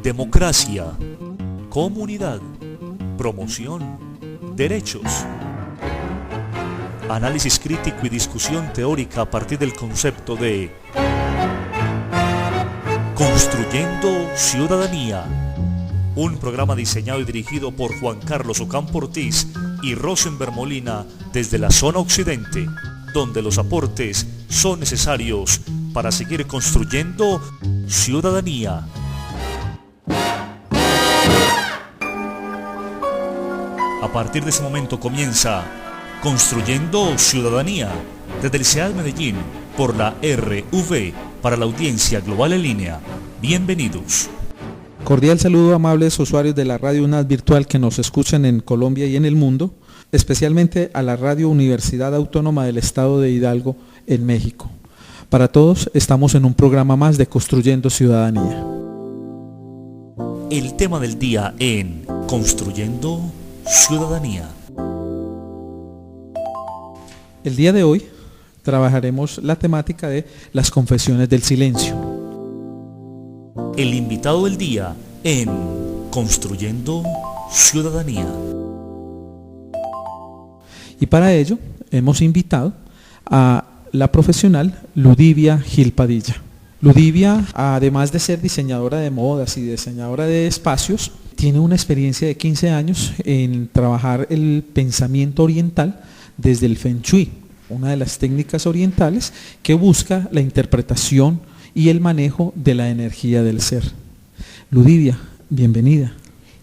democracia, comunidad, promoción, derechos. Análisis crítico y discusión teórica a partir del concepto de Construyendo Ciudadanía. Un programa diseñado y dirigido por Juan Carlos Ocampo Ortiz y Rosenberg Molina desde la zona occidente, donde los aportes son necesarios para seguir construyendo ciudadanía. A partir de ese momento comienza Construyendo Ciudadanía desde el CEAD Medellín por la RV para la audiencia global en línea. Bienvenidos. Cordial saludo a amables usuarios de la Radio UNAD virtual que nos escuchan en Colombia y en el mundo, especialmente a la Radio Universidad Autónoma del Estado de Hidalgo en México. Para todos, estamos en un programa más de Construyendo Ciudadanía. El tema del día en Construyendo Ciudadanía. El día de hoy trabajaremos la temática de las confesiones del silencio. El invitado del día en Construyendo Ciudadanía. Y para ello hemos invitado a la profesional Ludivia Gil Padilla. Ludivia, además de ser diseñadora de modas y diseñadora de espacios, tiene una experiencia de 15 años en trabajar el pensamiento oriental desde el Feng Shui, una de las técnicas orientales que busca la interpretación y el manejo de la energía del ser. Ludivia, bienvenida.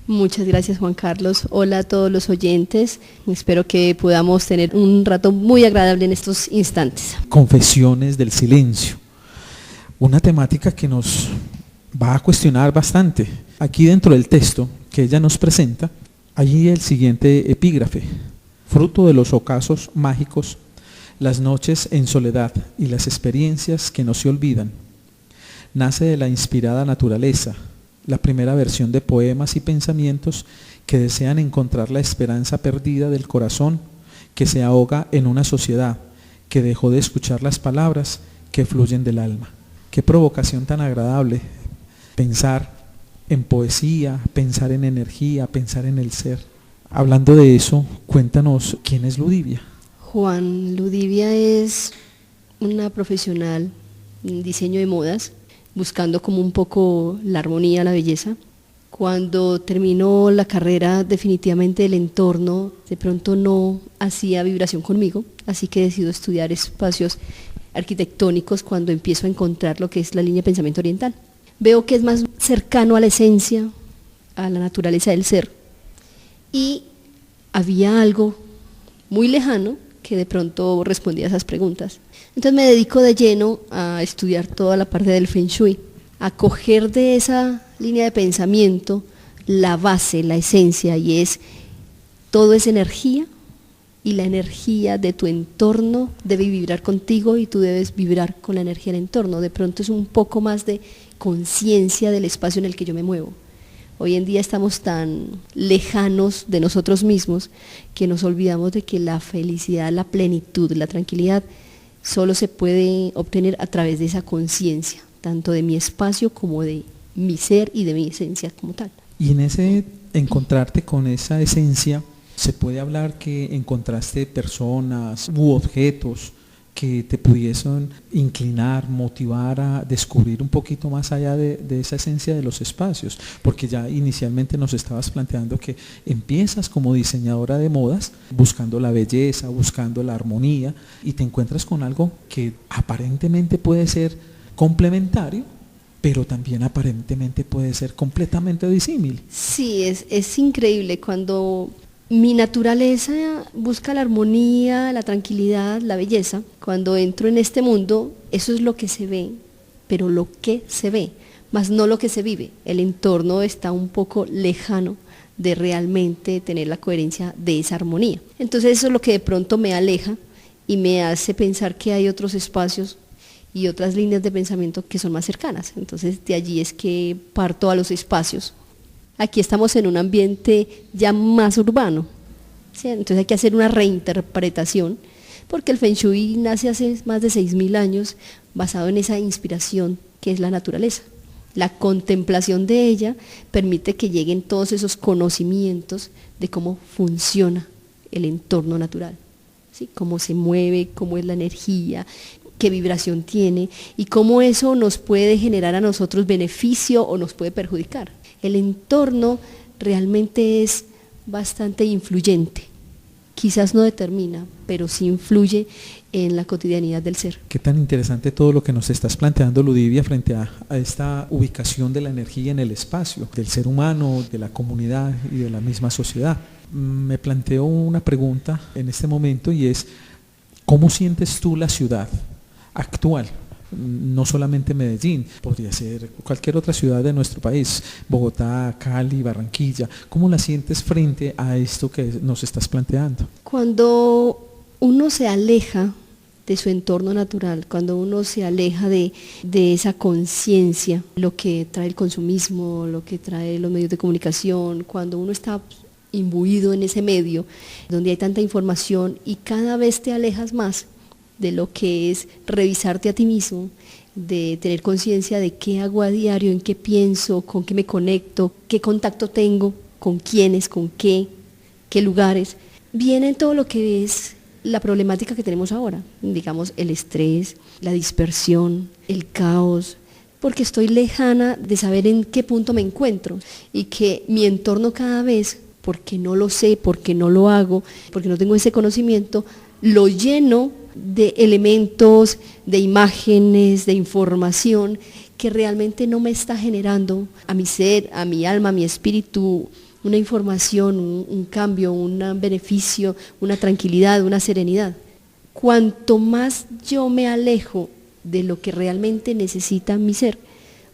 Muchas gracias, Juan Carlos. Hola a todos los oyentes. Espero que podamos tener un rato muy agradable en estos instantes. Confesiones del silencio. Una temática que nos va a cuestionar bastante. Aquí dentro del texto que ella nos presenta, allí el siguiente epígrafe. Fruto de los ocasos mágicos, las noches en soledad y las experiencias que no se olvidan. Nace de la inspirada naturaleza, la primera versión de poemas y pensamientos que desean encontrar la esperanza perdida del corazón que se ahoga en una sociedad que dejó de escuchar las palabras que fluyen del alma. Qué provocación tan agradable pensar en poesía, pensar en energía, pensar en el ser. Hablando de eso, cuéntanos, ¿quién es Ludivia? Juan, Ludivia es una profesional en diseño de modas, buscando como un poco la armonía, la belleza. Cuando terminó la carrera, definitivamente el entorno de pronto no hacía vibración conmigo, así que decido estudiar espacios arquitectónicos cuando empiezo a encontrar lo que es la línea de pensamiento oriental. Veo que es más cercano a la esencia, a la naturaleza del ser, y había algo muy lejano que de pronto respondía a esas preguntas. Entonces me dedico de lleno a estudiar toda la parte del Feng Shui, a coger de esa línea de pensamiento la base, la esencia, y es todo es energía, y la energía de tu entorno debe vibrar contigo y tú debes vibrar con la energía del entorno. De pronto es un poco más de conciencia del espacio en el que yo me muevo. Hoy en día estamos tan lejanos de nosotros mismos que nos olvidamos de que la felicidad, la plenitud, la tranquilidad solo se puede obtener a través de esa conciencia, tanto de mi espacio como de mi ser y de mi esencia como tal. Y en ese encontrarte con esa esencia, ¿se puede hablar que encontraste personas u objetos que te pudiesen inclinar, motivar a descubrir un poquito más allá de esa esencia de los espacios? Porque ya inicialmente nos estabas planteando que empiezas como diseñadora de modas buscando la belleza, buscando la armonía, y te encuentras con algo que aparentemente puede ser complementario, pero también aparentemente puede ser completamente disímil. Sí, es increíble cuando mi naturaleza busca la armonía, la tranquilidad, la belleza. Cuando entro en este mundo, eso es lo que se ve, pero lo que se ve, más no lo que se vive. El entorno está un poco lejano de realmente tener la coherencia de esa armonía. Entonces eso es lo que de pronto me aleja y me hace pensar que hay otros espacios y otras líneas de pensamiento que son más cercanas. Entonces de allí es que parto a los espacios. Aquí estamos en un ambiente ya más urbano, ¿sí? Entonces hay que hacer una reinterpretación, porque el Feng Shui nace hace más de 6.000 años basado en esa inspiración que es la naturaleza. La contemplación de ella permite que lleguen todos esos conocimientos de cómo funciona el entorno natural, ¿sí? Cómo se mueve, cómo es la energía, qué vibración tiene y cómo eso nos puede generar a nosotros beneficio o nos puede perjudicar. El entorno realmente es bastante influyente, quizás no determina, pero sí influye en la cotidianidad del ser. Qué tan interesante todo lo que nos estás planteando, Ludivia, frente a esta ubicación de la energía en el espacio, del ser humano, de la comunidad y de la misma sociedad. Me planteo una pregunta en este momento y es, ¿cómo sientes tú la ciudad actual? No solamente Medellín, podría ser cualquier otra ciudad de nuestro país, Bogotá, Cali, Barranquilla. ¿Cómo la sientes frente a esto que nos estás planteando? Cuando uno se aleja de su entorno natural, cuando uno se aleja de esa conciencia, lo que trae el consumismo, lo que trae los medios de comunicación, cuando uno está imbuido en ese medio, donde hay tanta información y cada vez te alejas más de lo que es revisarte a ti mismo, de tener conciencia de qué hago a diario, en qué pienso, con qué me conecto, qué contacto tengo, con quiénes, con qué lugares, viene todo lo que es la problemática que tenemos ahora, digamos el estrés, la dispersión, el caos, porque estoy lejana de saber en qué punto me encuentro y que mi entorno cada vez, porque no lo sé, porque no lo hago, porque no tengo ese conocimiento, lo lleno de elementos, de imágenes, de información que realmente no me está generando a mi ser, a mi alma, a mi espíritu, una información, un cambio, un beneficio, una tranquilidad, una serenidad. Cuanto más yo me alejo de lo que realmente necesita mi ser,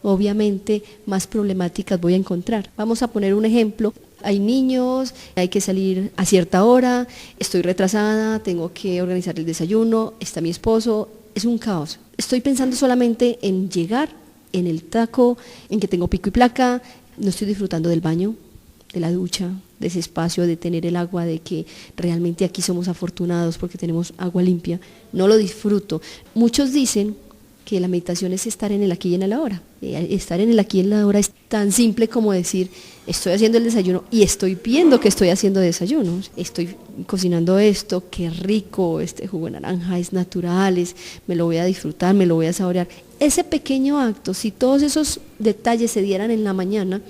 obviamente más problemáticas voy a encontrar. Vamos a poner un ejemplo. Hay niños, hay que salir a cierta hora, estoy retrasada, tengo que organizar el desayuno, está mi esposo, es un caos. Estoy pensando solamente en llegar, en el taco, en que tengo pico y placa, no estoy disfrutando del baño, de la ducha, de ese espacio, de tener el agua, de que realmente aquí somos afortunados porque tenemos agua limpia. No lo disfruto. Muchos dicen que la meditación es estar en el aquí y en el ahora. Estar en el aquí y en el ahora es tan simple como decir, estoy haciendo el desayuno y estoy viendo que estoy haciendo desayuno. Estoy cocinando esto, qué rico, este jugo de naranja es natural, me lo voy a disfrutar, me lo voy a saborear. Ese pequeño acto, si todos esos detalles se dieran en la mañana,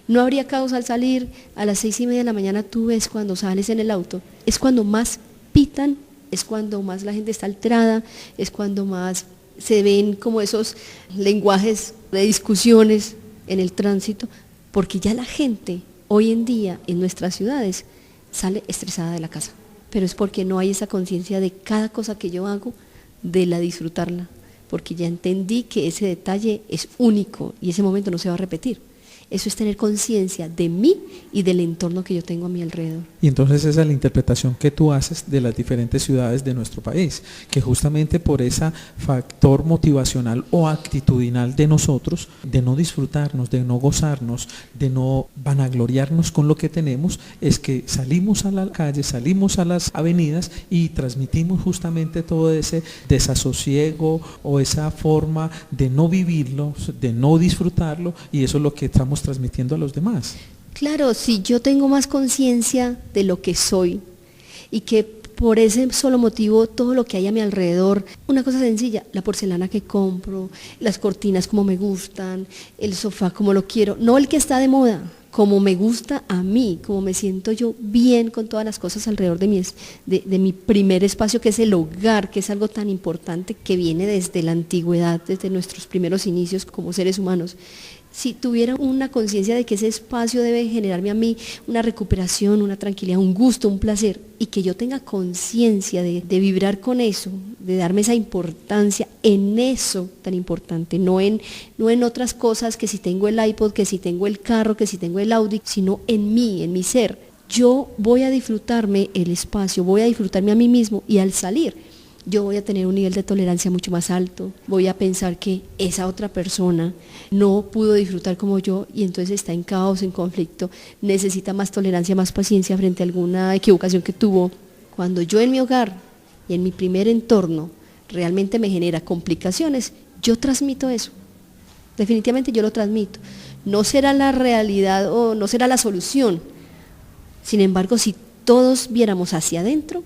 no habría caos al salir. A las 6:30 de la mañana tú ves cuando sales en el auto, es cuando más pitan, es cuando más la gente está alterada, es cuando más se ven como esos lenguajes de discusiones en el tránsito, porque ya la gente hoy en día en nuestras ciudades sale estresada de la casa, pero es porque no hay esa conciencia de cada cosa que yo hago, de la disfrutarla, porque ya entendí que ese detalle es único y ese momento no se va a repetir. Eso es tener conciencia de mí y del entorno que yo tengo a mi alrededor. Y entonces esa es la interpretación que tú haces de las diferentes ciudades de nuestro país, que justamente por ese factor motivacional o actitudinal de nosotros, de no disfrutarnos, de no gozarnos, de no vanagloriarnos con lo que tenemos, es que salimos a la calle, salimos a las avenidas y transmitimos justamente todo ese desasosiego o esa forma de no vivirlo, de no disfrutarlo, y eso es lo que estamos transmitiendo a los demás. Claro, si yo tengo más conciencia de lo que soy y que por ese solo motivo todo lo que hay a mi alrededor, una cosa sencilla, la porcelana que compro, las cortinas como me gustan, el sofá como lo quiero, no el que está de moda, como me gusta a mí, como me siento yo bien con todas las cosas alrededor de mi primer espacio, que es el hogar, que es algo tan importante que viene desde la antigüedad, desde nuestros primeros inicios como seres humanos. Si tuviera una conciencia de que ese espacio debe generarme a mí una recuperación, una tranquilidad, un gusto, un placer, y que yo tenga conciencia de vibrar con eso, de darme esa importancia en eso tan importante, no en otras cosas, que si tengo el iPod, que si tengo el carro, que si tengo el Audi, sino en mí, en mi ser. Yo voy a disfrutarme el espacio, voy a disfrutarme a mí mismo, y al salir yo voy a tener un nivel de tolerancia mucho más alto, voy a pensar que esa otra persona no pudo disfrutar como yo y entonces está en caos, en conflicto, necesita más tolerancia, más paciencia frente a alguna equivocación que tuvo. Cuando yo en mi hogar y en mi primer entorno realmente me genera complicaciones, yo transmito eso. definitivamente yo lo transmito. No será la realidad o no será la solución. Sin embargo, si todos viéramos hacia adentro,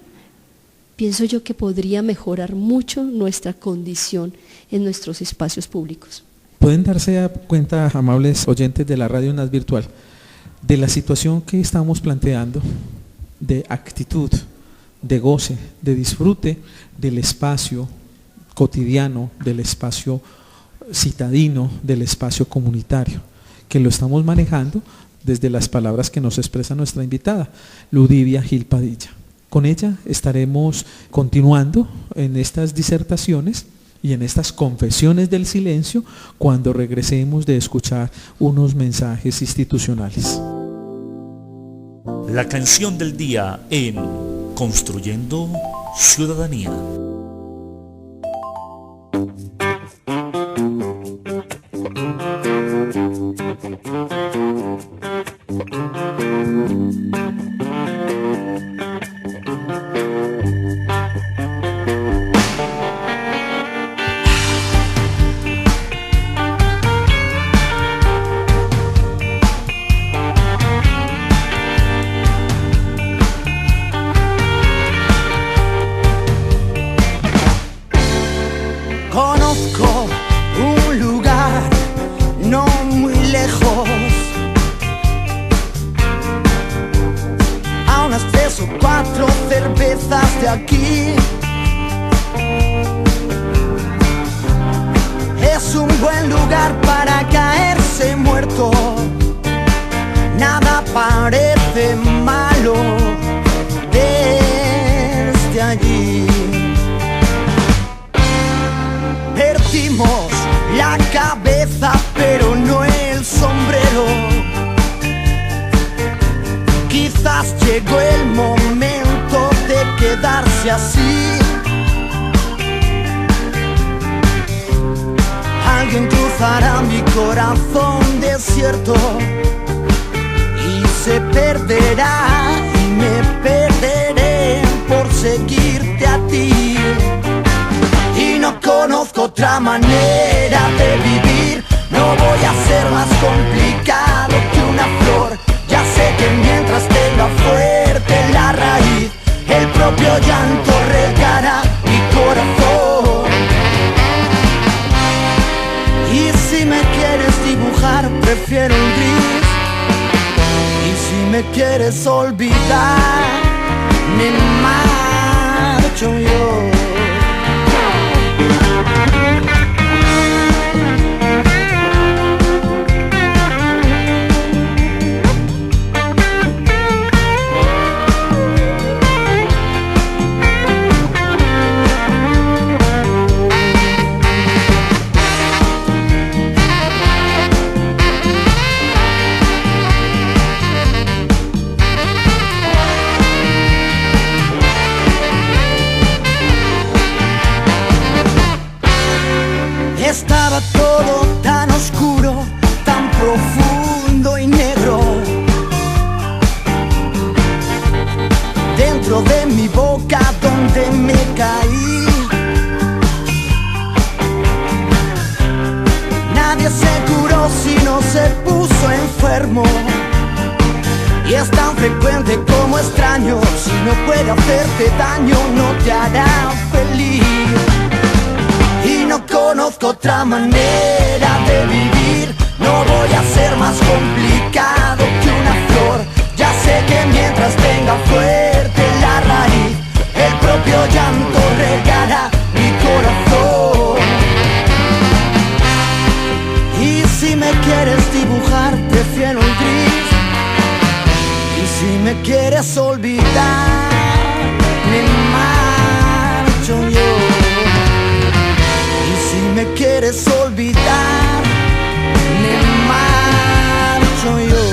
pienso yo que podría mejorar mucho nuestra condición en nuestros espacios públicos. Pueden darse cuenta, amables oyentes de la Radio UNAS Virtual, de la situación que estamos planteando, de actitud, de goce, de disfrute del espacio cotidiano, del espacio citadino, del espacio comunitario, que lo estamos manejando desde las palabras que nos expresa nuestra invitada, Ludivia Gil Padilla. Con ella estaremos continuando en estas disertaciones y en estas confesiones del silencio cuando regresemos de escuchar unos mensajes institucionales. La canción del día en Construyendo Ciudadanía. Conozco un lugar no muy lejos, a unas 3 o 4 cervezas de aquí. Es un buen lugar para caerse muerto, nada parece malo desde allí. Perdimos la cabeza pero no el sombrero. Quizás llegó el momento de quedarse así. Alguien cruzará mi corazón desierto y se perderá y me perderé por seguirte a ti. Y no conozco otra manera de vivir. No voy a ser más complicado que una flor. Ya sé que mientras tenga fuerte la raíz, el propio llanto regará mi corazón. Y si me quieres dibujar, prefiero un gris. Y si me quieres olvidar, me marcho yo. Estaba todo tan oscuro, tan profundo y negro. Dentro de mi boca donde me caí. Nadie se curó si no se puso enfermo. Y es tan frecuente como extraño. Si no puede hacerte daño, no te hará feliz. Y no conozco otra manera de vivir. No voy a ser más complicado que una flor. Ya sé que mientras tenga fuerte la raíz, el propio llanto regará mi corazón. Y si me quieres dibujar, prefiero un gris. Y si me quieres olvidar, me marcho yo. Si me quieres olvidar, me marcho yo.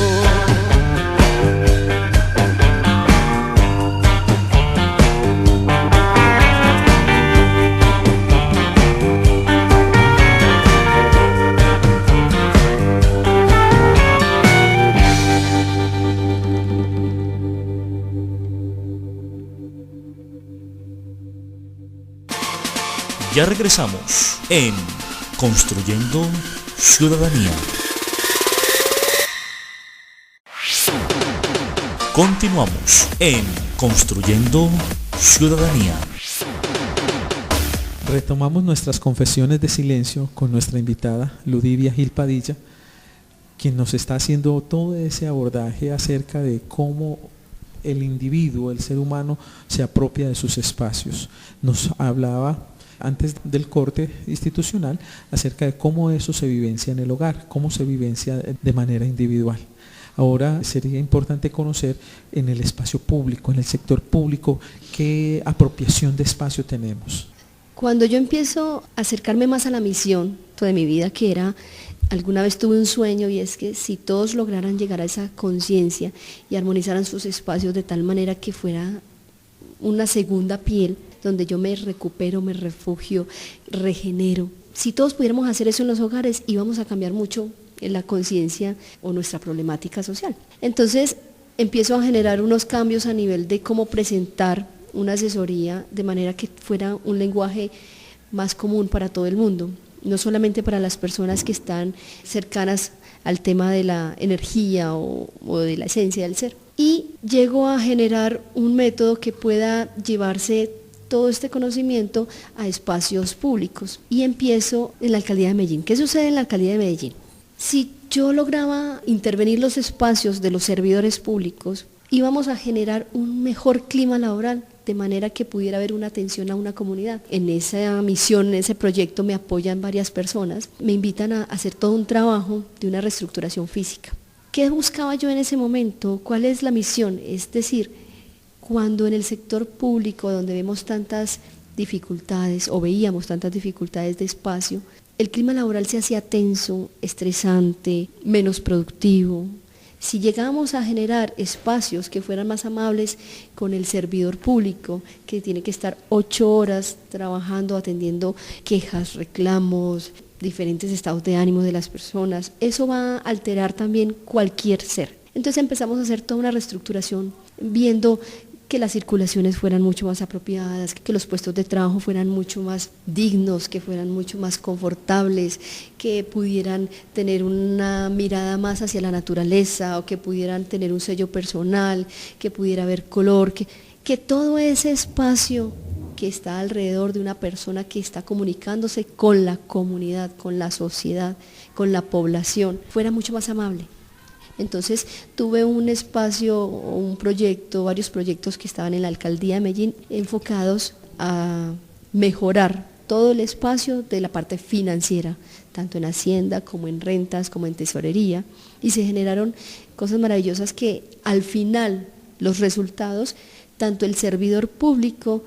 Ya regresamos en Construyendo ciudadanía. Continuamos en Construyendo Ciudadanía. Retomamos nuestras confesiones de silencio con nuestra invitada Ludivia Gil Padilla, quien nos está haciendo todo ese abordaje acerca de cómo el individuo, el ser humano, se apropia de sus espacios. Nos hablaba antes del corte institucional acerca de cómo eso se vivencia en el hogar, cómo se vivencia de manera individual. Ahora sería importante conocer en el espacio público, en el sector público, qué apropiación de espacio tenemos. Cuando yo empiezo a acercarme más a la misión de mi vida, que era, alguna vez tuve un sueño, y es que si todos lograran llegar a esa conciencia y armonizaran sus espacios de tal manera que fuera una segunda piel, donde yo me recupero, me refugio, regenero. Si todos pudiéramos hacer eso en los hogares, íbamos a cambiar mucho en la conciencia o nuestra problemática social. Entonces empiezo a generar unos cambios a nivel de cómo presentar una asesoría de manera que fuera un lenguaje más común para todo el mundo, no solamente para las personas que están cercanas al tema de la energía o de la esencia del ser. Y llego a generar un método que pueda llevarse todo este conocimiento a espacios públicos. Y empiezo en la Alcaldía de Medellín. ¿Qué sucede en la Alcaldía de Medellín? Si yo lograba intervenir los espacios de los servidores públicos, íbamos a generar un mejor clima laboral, de manera que pudiera haber una atención a una comunidad. En esa misión, en ese proyecto me apoyan varias personas, me invitan a hacer todo un trabajo de una reestructuración física. ¿Qué buscaba yo en ese momento? ¿Cuál es la misión? Es decir, cuando en el sector público, donde vemos tantas dificultades o veíamos tantas dificultades de espacio, el clima laboral se hacía tenso, estresante, menos productivo. Si llegábamos a generar espacios que fueran más amables con el servidor público, que tiene que estar 8 horas trabajando, atendiendo quejas, reclamos, diferentes estados de ánimo de las personas, eso va a alterar también cualquier ser. Entonces empezamos a hacer toda una reestructuración, viendo que las circulaciones fueran mucho más apropiadas, que los puestos de trabajo fueran mucho más dignos, que fueran mucho más confortables, que pudieran tener una mirada más hacia la naturaleza, o que pudieran tener un sello personal, que pudiera haber color, que todo ese espacio que está alrededor de una persona que está comunicándose con la comunidad, con la sociedad, con la población, fuera mucho más amable. Entonces tuve un espacio, un proyecto, varios proyectos que estaban en la Alcaldía de Medellín enfocados a mejorar todo el espacio de la parte financiera, tanto en Hacienda como en rentas, como en tesorería, y se generaron cosas maravillosas que al final los resultados, tanto el servidor público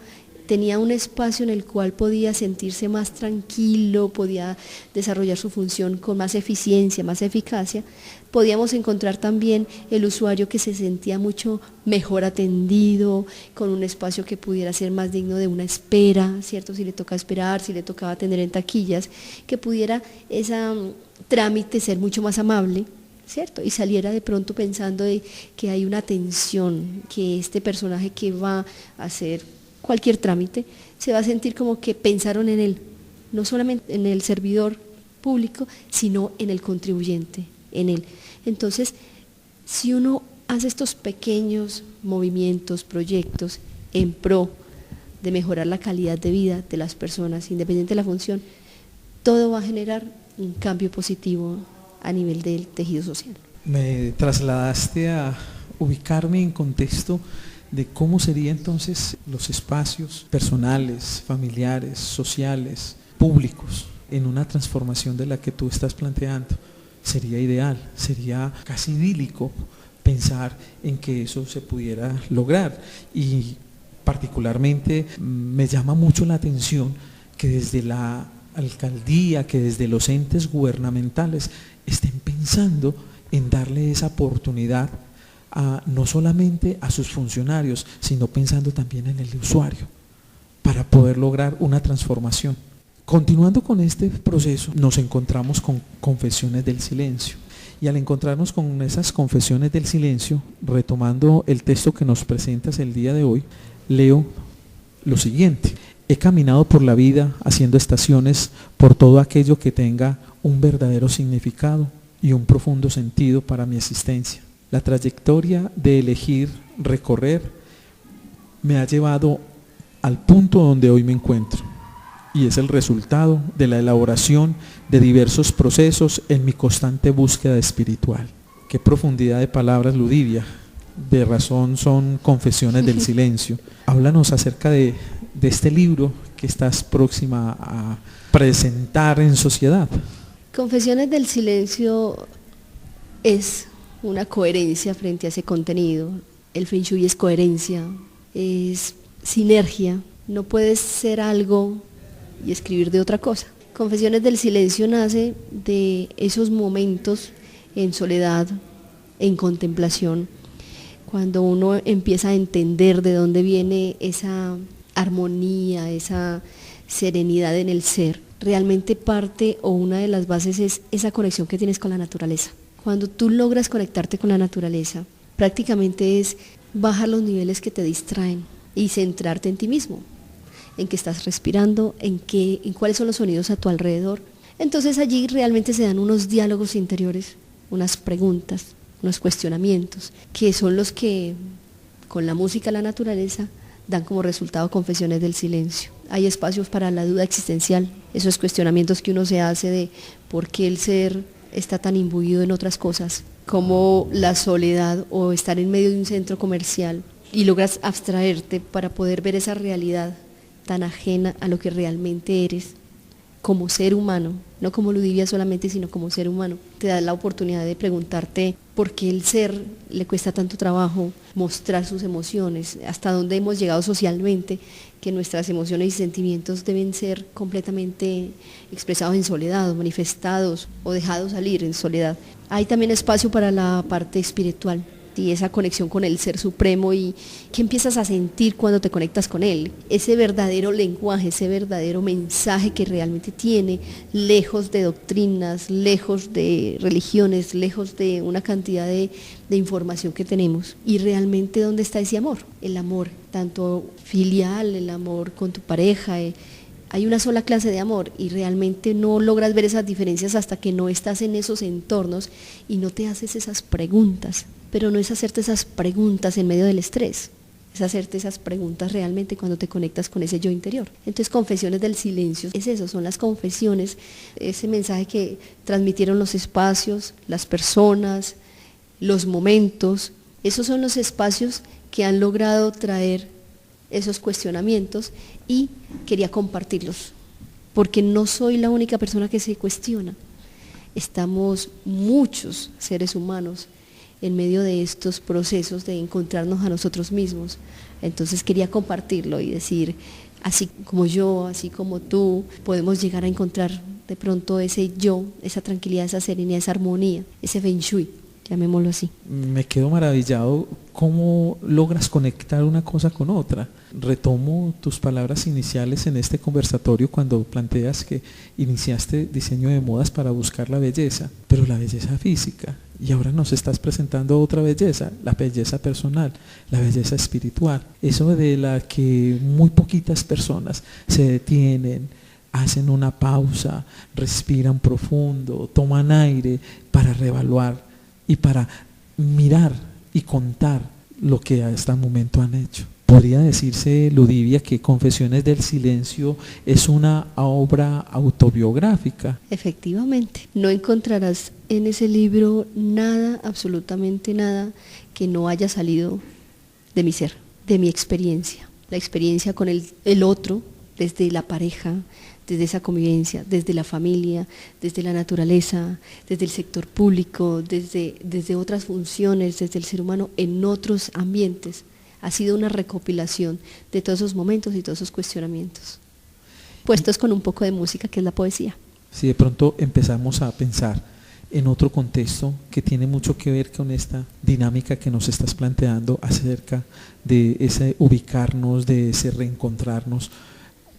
tenía un espacio en el cual podía sentirse más tranquilo, podía desarrollar su función con más eficiencia, más eficacia. Podíamos encontrar también el usuario que se sentía mucho mejor atendido, con un espacio que pudiera ser más digno de una espera, ¿cierto? Si le toca esperar, si le tocaba atender en taquillas, que pudiera ese trámite ser mucho más amable, ¿cierto? Y saliera de pronto pensando de que hay una atención, que este personaje que va a hacer cualquier trámite, se va a sentir como que pensaron en él, no solamente en el servidor público, sino en el contribuyente, en él. Entonces, si uno hace estos pequeños movimientos, proyectos en pro de mejorar la calidad de vida de las personas, independiente de la función, todo va a generar un cambio positivo a nivel del tejido social. Me trasladaste a ubicarme en contexto de cómo serían entonces los espacios personales, familiares, sociales, públicos, en una transformación de la que tú estás planteando. Sería ideal, sería casi idílico pensar en que eso se pudiera lograr, y particularmente me llama mucho la atención que desde la alcaldía, que desde los entes gubernamentales estén pensando en darle esa oportunidad no solamente a sus funcionarios, sino pensando también en el usuario, para poder lograr una transformación. Continuando con este proceso, nos encontramos con confesiones del silencio, y al encontrarnos con esas confesiones del silencio, retomando el texto que nos presentas el día de hoy, leo lo siguiente: he caminado por la vida haciendo estaciones por todo aquello que tenga un verdadero significado y un profundo sentido para mi existencia. La trayectoria de elegir recorrer me ha llevado al punto donde hoy me encuentro, y es el resultado de la elaboración de diversos procesos en mi constante búsqueda espiritual. Qué profundidad de palabras, Ludivia. De razón son confesiones del silencio. Háblanos acerca de este libro que estás próxima a presentar en sociedad. Confesiones del silencio es una coherencia frente a ese contenido. El Feng Shui es coherencia, es sinergia. No puedes ser algo y escribir de otra cosa. Confesiones del silencio nace de esos momentos en soledad, en contemplación, cuando uno empieza a entender de dónde viene esa armonía, esa serenidad en el ser. Realmente parte o una de las bases es esa conexión que tienes con la naturaleza. Cuando tú logras conectarte con la naturaleza, prácticamente es bajar los niveles que te distraen y centrarte en ti mismo, en qué estás respirando, en cuáles son los sonidos a tu alrededor. Entonces allí realmente se dan unos diálogos interiores, unas preguntas, unos cuestionamientos, que son los que con la música, la naturaleza, dan como resultado confesiones del silencio. Hay espacios para la duda existencial, esos cuestionamientos que uno se hace de por qué el ser está tan imbuido en otras cosas, como la soledad o estar en medio de un centro comercial y logras abstraerte para poder ver esa realidad tan ajena a lo que realmente eres como ser humano, no como Ludivia solamente, sino como ser humano. Te da la oportunidad de preguntarte por qué el ser le cuesta tanto trabajo mostrar sus emociones, hasta dónde hemos llegado socialmente, que nuestras emociones y sentimientos deben ser completamente expresados en soledad, o manifestados o dejados salir en soledad. Hay también espacio para la parte espiritual y esa conexión con el Ser Supremo y qué empiezas a sentir cuando te conectas con Él, ese verdadero lenguaje, ese verdadero mensaje que realmente tiene, lejos de doctrinas, lejos de religiones, lejos de una cantidad de información que tenemos. Y realmente ¿dónde está ese amor? El amor tanto filial, el amor con tu pareja, hay una sola clase de amor y realmente no logras ver esas diferencias hasta que no estás en esos entornos y no te haces esas preguntas. Pero no es hacerte esas preguntas en medio del estrés, es hacerte esas preguntas realmente cuando te conectas con ese yo interior. Entonces, confesiones del silencio, es eso, son las confesiones, ese mensaje que transmitieron los espacios, las personas, los momentos, esos son los espacios que han logrado traer esos cuestionamientos y quería compartirlos, porque no soy la única persona que se cuestiona, estamos muchos seres humanos en medio de estos procesos de encontrarnos a nosotros mismos. Entonces quería compartirlo y decir, así como yo, así como tú, podemos llegar a encontrar de pronto ese yo, esa tranquilidad, esa serenidad, esa armonía, ese Feng Shui, llamémoslo así. Me quedo maravillado cómo logras conectar una cosa con otra. Retomo tus palabras iniciales en este conversatorio cuando planteas que iniciaste diseño de modas para buscar la belleza, pero la belleza física. Y ahora nos estás presentando otra belleza, la belleza personal, la belleza espiritual. Eso de la que muy poquitas personas se detienen, hacen una pausa, respiran profundo, toman aire para reevaluar y para mirar y contar lo que hasta el momento han hecho. Podría decirse, Ludivia, que Confesiones del Silencio es una obra autobiográfica. Efectivamente, no encontrarás en ese libro nada, absolutamente nada, que no haya salido de mi ser, de mi experiencia. La experiencia con el otro, desde la pareja, desde esa convivencia, desde la familia, desde la naturaleza, desde el sector público, desde otras funciones, desde el ser humano en otros ambientes. Ha sido una recopilación de todos esos momentos y todos esos cuestionamientos, puestos con un poco de música, que es la poesía. Si de pronto empezamos a pensar en otro contexto que tiene mucho que ver con esta dinámica que nos estás planteando acerca de ese ubicarnos, de ese reencontrarnos,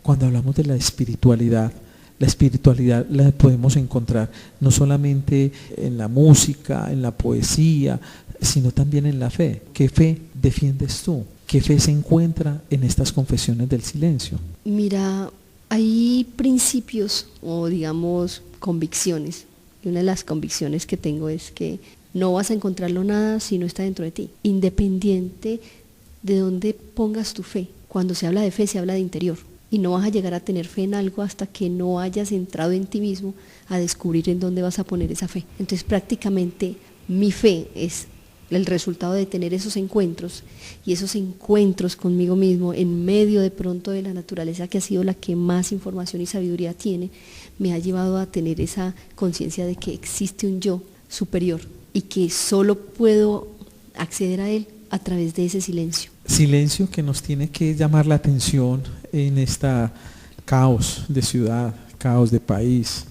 cuando hablamos de la espiritualidad la podemos encontrar no solamente en la música, en la poesía, sino también en la fe. ¿Qué fe defiendes tú? ¿Qué fe se encuentra en estas confesiones del silencio? Mira, hay principios o digamos convicciones. Y una de las convicciones que tengo es que no vas a encontrarlo nada si no está dentro de ti, independiente de dónde pongas tu fe. Cuando se habla de fe, se habla de interior. Y no vas a llegar a tener fe en algo hasta que no hayas entrado en ti mismo a descubrir en dónde vas a poner esa fe. Entonces prácticamente mi fe es el resultado de tener esos encuentros, y esos encuentros conmigo mismo en medio de pronto de la naturaleza, que ha sido la que más información y sabiduría tiene, me ha llevado a tener esa conciencia de que existe un yo superior y que solo puedo acceder a él a través de ese silencio. Silencio que nos tiene que llamar la atención en esta caos de ciudad, caos de país,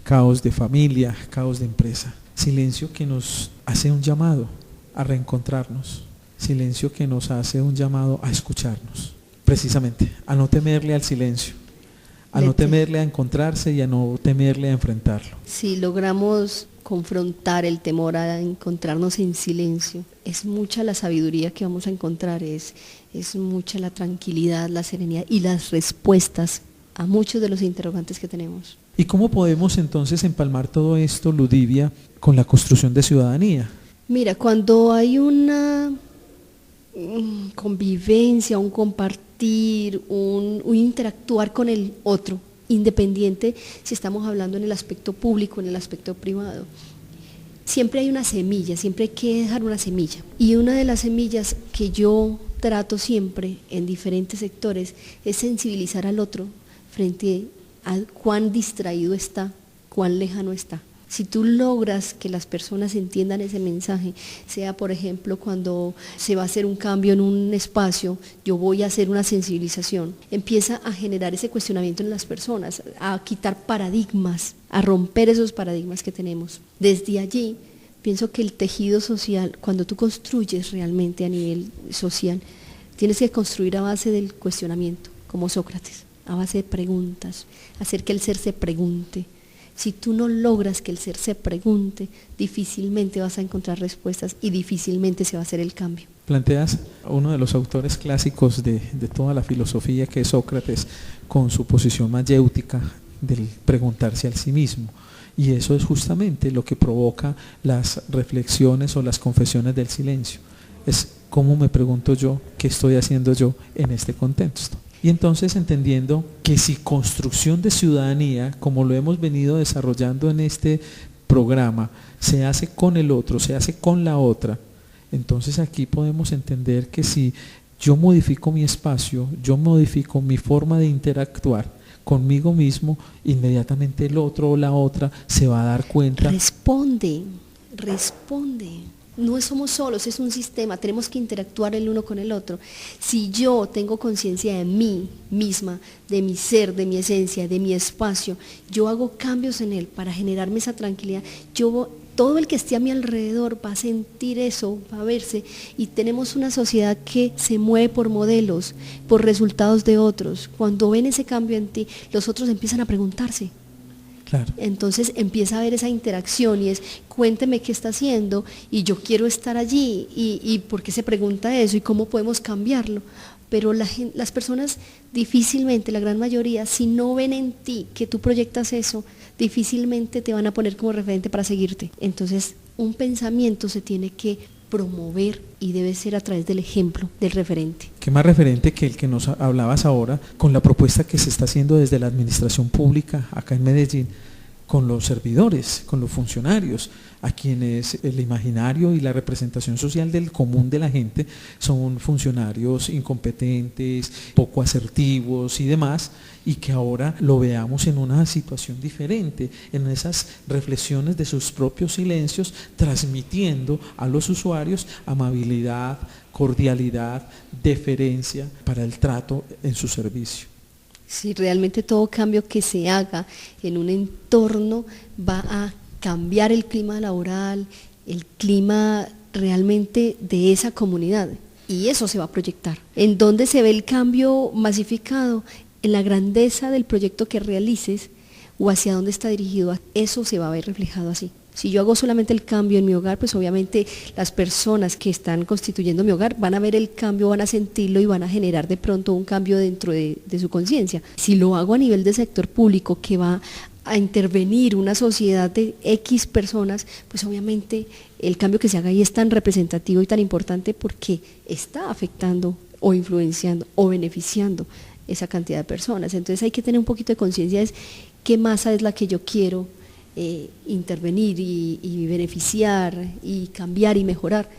caos de familia, caos de empresa. Silencio que nos hace un llamado a reencontrarnos. Silencio que nos hace un llamado a escucharnos, precisamente, a no temerle al silencio, a no temerle a encontrarse y a no temerle a enfrentarlo. Si logramos confrontar el temor a encontrarnos en silencio, es mucha la sabiduría que vamos a encontrar, es mucha la tranquilidad, la serenidad y las respuestas a muchos de los interrogantes que tenemos. ¿Y cómo podemos entonces empalmar todo esto, Ludivia, con la construcción de ciudadanía? Mira, cuando hay una convivencia, un compartir, un interactuar con el otro, independiente si estamos hablando en el aspecto público, en el aspecto privado, siempre hay una semilla, siempre hay que dejar una semilla. Y una de las semillas que yo trato siempre en diferentes sectores es sensibilizar al otro frente a cuán distraído está, cuán lejano está. Si tú logras que las personas entiendan ese mensaje, sea por ejemplo cuando se va a hacer un cambio en un espacio, yo voy a hacer una sensibilización, empieza a generar ese cuestionamiento en las personas, a quitar paradigmas, a romper esos paradigmas que tenemos. Desde allí, pienso que el tejido social, cuando tú construyes realmente a nivel social, tienes que construir a base del cuestionamiento, como Sócrates, a base de preguntas, hacer que el ser se pregunte. Si tú no logras que el ser se pregunte, difícilmente vas a encontrar respuestas y difícilmente se va a hacer el cambio. Planteas a uno de los autores clásicos de toda la filosofía, que es Sócrates, con su posición mayéutica del preguntarse a sí mismo. Y eso es justamente lo que provoca las reflexiones o las confesiones del silencio. Es cómo me pregunto yo, qué estoy haciendo yo en este contexto. Y entonces entendiendo que si construcción de ciudadanía, como lo hemos venido desarrollando en este programa, se hace con el otro, se hace con la otra, entonces aquí podemos entender que si yo modifico mi espacio, yo modifico mi forma de interactuar conmigo mismo, inmediatamente el otro o la otra se va a dar cuenta. Responde. No somos solos, es un sistema, tenemos que interactuar el uno con el otro. Si yo tengo conciencia de mí misma, de mi ser, de mi esencia, de mi espacio, yo hago cambios en él para generarme esa tranquilidad, todo el que esté a mi alrededor va a sentir eso, va a verse, y tenemos una sociedad que se mueve por modelos, por resultados de otros. Cuando ven ese cambio en ti, los otros empiezan a preguntarse. Claro. Entonces empieza a haber esa interacción y es, cuénteme qué está haciendo y yo quiero estar allí y por qué se pregunta eso y cómo podemos cambiarlo. Pero las personas difícilmente, la gran mayoría, si no ven en ti que tú proyectas eso, difícilmente te van a poner como referente para seguirte. Entonces un pensamiento se tiene que promover y debe ser a través del ejemplo, del referente. ¿Qué más referente que el que nos hablabas ahora con la propuesta que se está haciendo desde la administración pública acá en Medellín, con los servidores, con los funcionarios, a quienes el imaginario y la representación social del común de la gente son funcionarios incompetentes, poco asertivos y demás, y que ahora lo veamos en una situación diferente, en esas reflexiones de sus propios silencios, transmitiendo a los usuarios amabilidad, cordialidad, deferencia para el trato en su servicio. Si realmente todo cambio que se haga en un entorno va a cambiar el clima laboral, el clima realmente de esa comunidad, y eso se va a proyectar. ¿En dónde se ve el cambio masificado? En la grandeza del proyecto que realices o hacia dónde está dirigido, eso se va a ver reflejado así. Si yo hago solamente el cambio en mi hogar, pues obviamente las personas que están constituyendo mi hogar van a ver el cambio, van a sentirlo y van a generar de pronto un cambio dentro de su conciencia. Si lo hago a nivel de sector público, que va a intervenir una sociedad de X personas, pues obviamente el cambio que se haga ahí es tan representativo y tan importante porque está afectando o influenciando o beneficiando esa cantidad de personas. Entonces hay que tener un poquito de conciencia de qué masa es la que yo quiero intervenir y beneficiar y cambiar y mejorar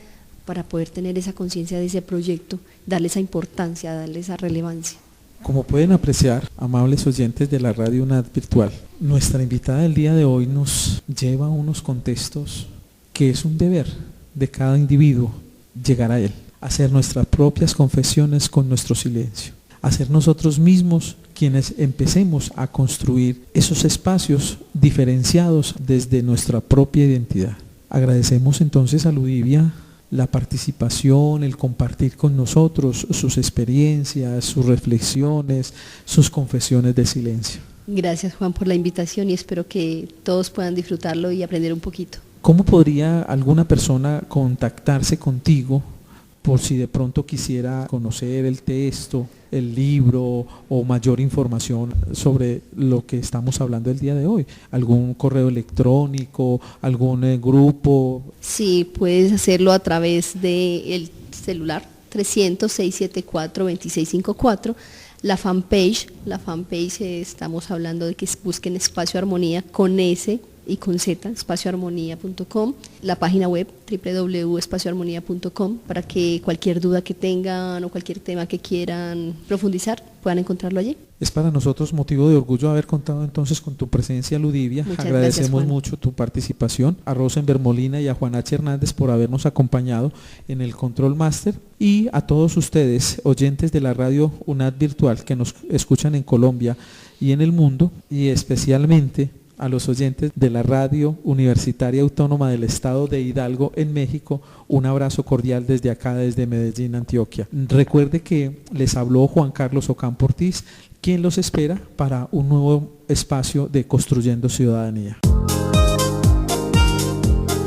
para poder tener esa conciencia de ese proyecto, darle esa importancia, darle esa relevancia. Como pueden apreciar, amables oyentes de la Radio UNAD Virtual, nuestra invitada del día de hoy nos lleva a unos contextos que es un deber de cada individuo llegar a él, hacer nuestras propias confesiones con nuestro silencio, hacer nosotros mismos quienes empecemos a construir esos espacios diferenciados desde nuestra propia identidad. Agradecemos entonces a Ludivia la participación, el compartir con nosotros sus experiencias, sus reflexiones, sus confesiones de silencio. Gracias, Juan, por la invitación y espero que todos puedan disfrutarlo y aprender un poquito. ¿Cómo podría alguna persona contactarse contigo por si de pronto quisiera conocer el texto, el libro o mayor información sobre lo que estamos hablando el día de hoy? ¿Algún correo electrónico, algún grupo? Sí, puedes hacerlo a través del celular 300-674-2654, la fanpage estamos hablando de que busquen Espacio Armonía con S y con Z, espacioarmonía.com, la página web www.espacioarmonía.com para que cualquier duda que tengan o cualquier tema que quieran profundizar puedan encontrarlo allí. Es para nosotros motivo de orgullo haber contado entonces con tu presencia, Ludivia. Muchas Agradecemos gracias, mucho tu participación, a Rosenberg Molina y a Juan H. Hernández por habernos acompañado en el Control Master, y a todos ustedes, oyentes de la Radio UNAD Virtual que nos escuchan en Colombia y en el mundo, y especialmente a los oyentes de la Radio Universitaria Autónoma del Estado de Hidalgo en México, un abrazo cordial desde acá, desde Medellín, Antioquia. Recuerde que les habló Juan Carlos Ocampo Ortiz, quien los espera para un nuevo espacio de Construyendo Ciudadanía.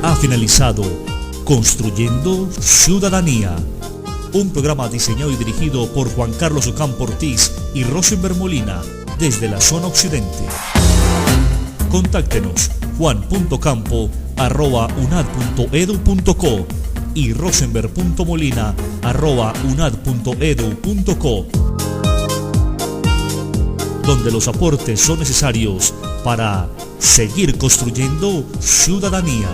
Ha finalizado Construyendo Ciudadanía, un programa diseñado y dirigido por Juan Carlos Ocampo Ortiz y Rosenberg Molina desde la zona occidente. Contáctenos juan.campo@unad.edu.co y rosenberg.molina@unad.edu.co, donde los aportes son necesarios para seguir construyendo ciudadanía.